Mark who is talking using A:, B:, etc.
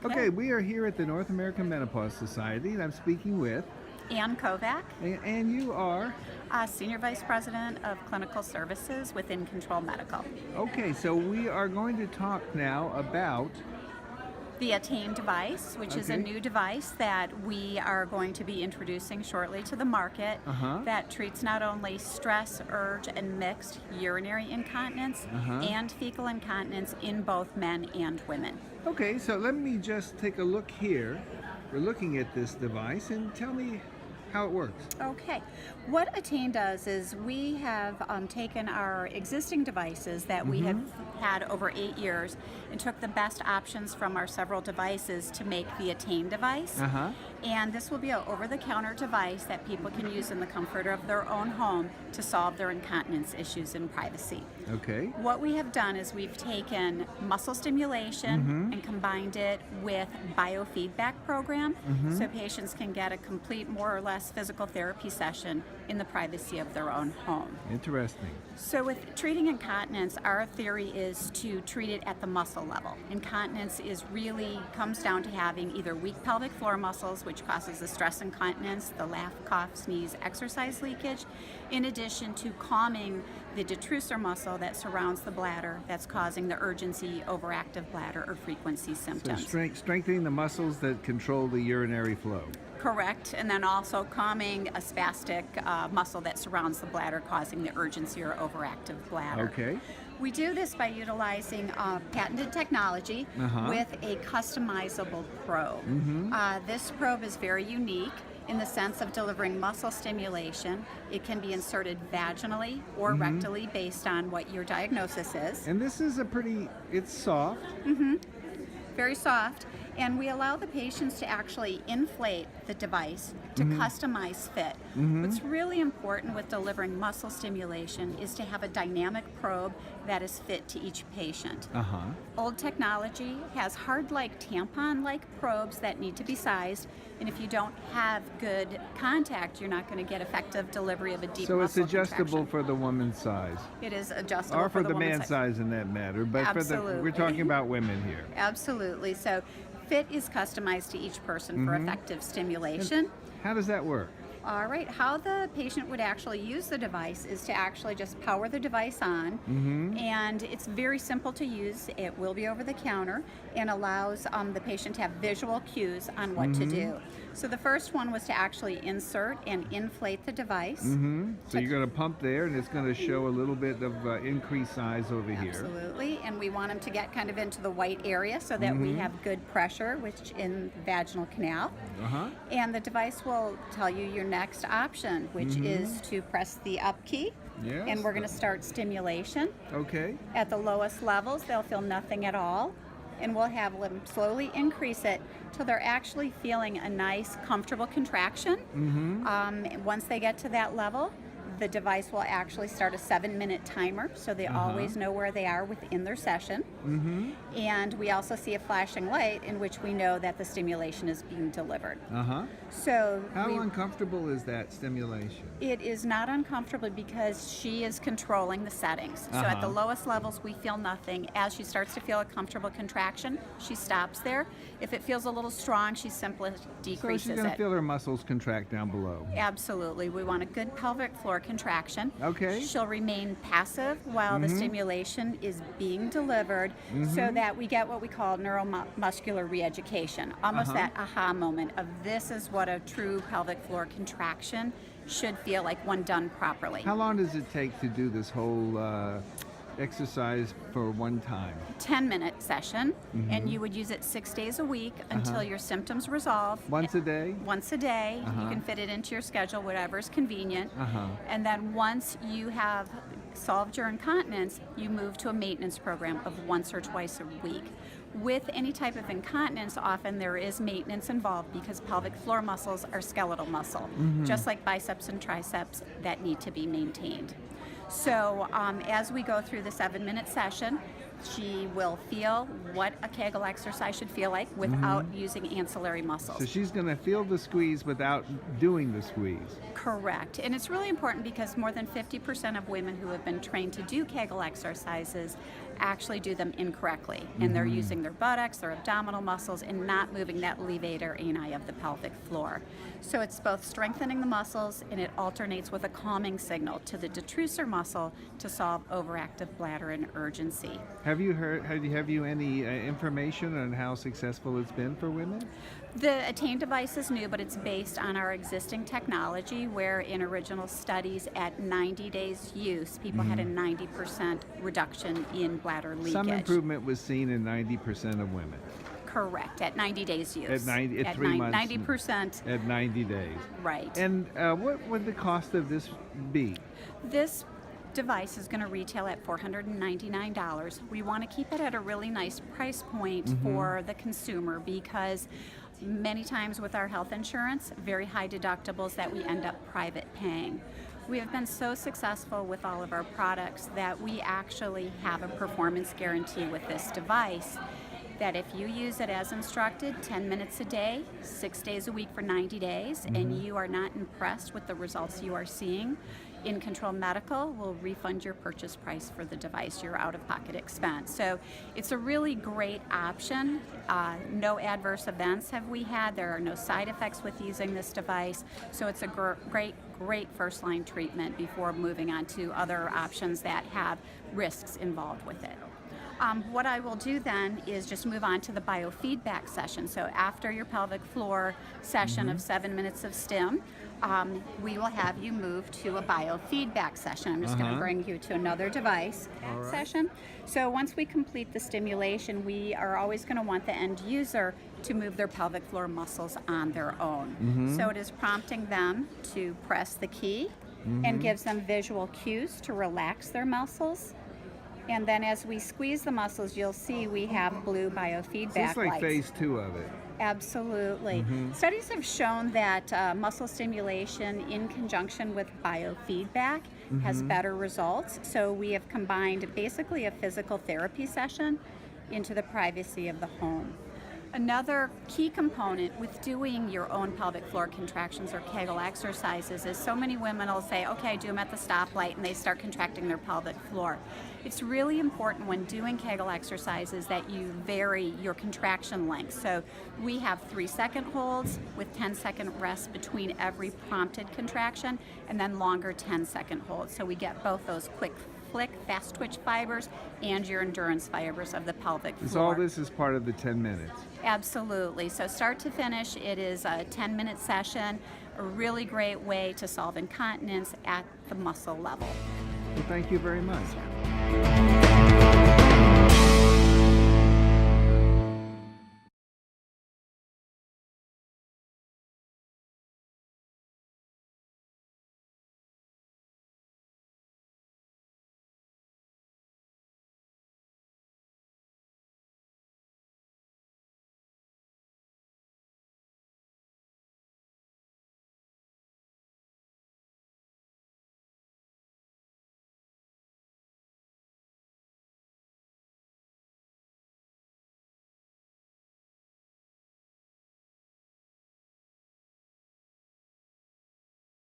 A: Okay, we are here at the North American Menopause Society, and I'm speaking with...
B: Ann Kovac,
A: And you are?
B: Senior Vice President of Clinical Services within Control Medical.
A: Okay, so we are going to talk now about...
B: The Attain device, which is a
A: Okay.
B: new device that we are going to be introducing shortly to the market that treats not only stress, urge, and mixed urinary incontinence and fecal incontinence in both men and women.
A: Okay, so let me just take a look here. We're looking at this device, and tell me how it works.
B: Okay. What Attain does is we have taken our existing devices that we have had over 8 years and took the best options from our several devices to make the Attain device. And this will be an over-the-counter device that people can use in the comfort of their own home to solve their incontinence issues in privacy.
A: Okay.
B: What we have done is we've taken muscle stimulation and combined it with biofeedback program so patients can get a complete, more or less, physical therapy session in the privacy of their own home.
A: Interesting.
B: So with treating incontinence, our theory is to treat it at the muscle level. Incontinence comes down to having either weak pelvic floor muscles, which causes the stress incontinence, the laugh, cough, sneeze, exercise leakage, in addition to calming the detrusor muscle that surrounds the bladder that's causing the urgency, overactive bladder, or frequency
A: So
B: symptoms.
A: strengthening the muscles that control the urinary flow.
B: Correct, and then also calming a spastic muscle that surrounds the bladder, causing the urgency or overactive bladder.
A: Okay.
B: We do this by utilizing patented technology with a customizable probe. This probe is very unique in the sense of delivering muscle stimulation. It can be inserted vaginally or rectally based on what your diagnosis is.
A: And this is it's soft.
B: Very soft, and we allow the patients to actually inflate the device to customize fit. What's really important with delivering muscle stimulation is to have a dynamic probe that is fit to each patient. Old technology has hard-like tampon-like probes that need to be sized, and if you don't have good contact, you're not going to get effective delivery of a deep
A: So it's
B: muscle
A: adjustable
B: contraction.
A: for the woman's size.
B: It is adjustable
A: Or for the
B: woman's
A: man's size in that matter. But
B: Absolutely.
A: we're talking about women here.
B: Absolutely. So fit is customized to each person for effective stimulation.
A: How does that work?
B: All right, how the patient would actually use the device is to actually just power the device on, and it's very simple to use. It will be over the counter and allows the patient to have visual cues on what to do. So the first one was to actually insert and inflate the device.
A: So you're going to pump there, and it's going to show a little bit of increased size over here.
B: Absolutely, and we want them to get kind of into the white area so that we have good pressure, which in the vaginal canal. And the device will tell you your next option, which is to press the up key.
A: Yes.
B: And we're going to start stimulation.
A: Okay.
B: At the lowest levels, they'll feel nothing at all, and we'll have them slowly increase it till they're actually feeling a nice, comfortable contraction. Once they get to that level, the device will actually start a 7-minute timer, so they always know where they are within their session. And we also see a flashing light in which we know that the stimulation is being delivered. So
A: How uncomfortable is that stimulation?
B: it is not uncomfortable because she is controlling the settings. So at the lowest levels, we feel nothing. As she starts to feel a comfortable contraction, she stops there. If it feels a little strong, she simply
A: So
B: decreases
A: she's going to
B: it.
A: feel her muscles contract down below.
B: Absolutely. We want a good pelvic floor contraction.
A: Okay.
B: She'll remain passive while the stimulation is being delivered so that we get what we call neuromuscular re-education. Almost that aha moment of this is what a true pelvic floor contraction should feel like when done properly.
A: How long does it take to do this whole exercise for one time?
B: 10-minute session, and you would use it 6 days a week until your symptoms resolve.
A: Once a day?
B: Once a day. You can fit it into your schedule, whatever is convenient. And then once you have solved your incontinence, you move to a maintenance program of once or twice a week. With any type of incontinence, often there is maintenance involved because pelvic floor muscles are skeletal muscle, just like biceps and triceps that need to be maintained. So as we go through the 7-minute session, She will feel what a Kegel exercise should feel like without using ancillary muscles.
A: So she's going to feel the squeeze without doing the squeeze.
B: Correct. And it's really important because more than 50% of women who have been trained to do Kegel exercises actually do them incorrectly. And they're using their buttocks, their abdominal muscles, and not moving that levator ani of the pelvic floor. So it's both strengthening the muscles, and it alternates with a calming signal to the detrusor muscle to solve overactive bladder and urgency.
A: Have you any information on how successful it's been for women?
B: The Attain device is new, but it's based on our existing technology, where in original studies at 90 days use, people had a 90% reduction in bladder leakage.
A: Some improvement was seen in 90% of women.
B: Correct, at 90 days use.
A: At 3 months.
B: 90%.
A: At 90 days.
B: Right.
A: And what would the cost of this be?
B: This device is going to retail at $499. We want to keep it at a really nice price point for the consumer, because many times with our health insurance, very high deductibles that we end up private paying. We have been so successful with all of our products that we actually have a performance guarantee with this device, that if you use it as instructed 10 minutes a day, 6 days a week for 90 days, and you are not impressed with the results you are seeing, In Control Medical will refund your purchase price for the device, your out-of-pocket expense. So it's a really great option. No adverse events have we had. There are no side effects with using this device. So it's a great first-line treatment before moving on to other options that have risks involved with it. What I will do then is just move on to the biofeedback session. So after your pelvic floor session of 7 minutes of stim, we will have you move to a biofeedback session. I'm just going to bring you to another device session. So once we complete the stimulation, we are always going to want the end user to move their pelvic floor muscles on their own. So it is prompting them to press the key and gives them visual cues to relax their muscles. And then as we squeeze the muscles, you'll see we have blue biofeedback
A: So it's like
B: lights.
A: phase 2 of it.
B: Absolutely. Studies have shown that muscle stimulation in conjunction with biofeedback has better results. So we have combined basically a physical therapy session into the privacy of the home. Another key component with doing your own pelvic floor contractions or Kegel exercises is so many women will say, okay, do them at the stoplight, and they start contracting their pelvic floor. It's really important when doing Kegel exercises that you vary your contraction length. So we have 3-second holds with 10-second rests between every prompted contraction, and then longer 10-second holds. So we get both those quick flick, fast twitch fibers and your endurance fibers of the pelvic floor.
A: So all this is part of the 10 minutes?
B: Absolutely. So start to finish, it is a 10-minute session, a really great way to solve incontinence at the muscle level.
A: Well, thank you very much.
B: Sure.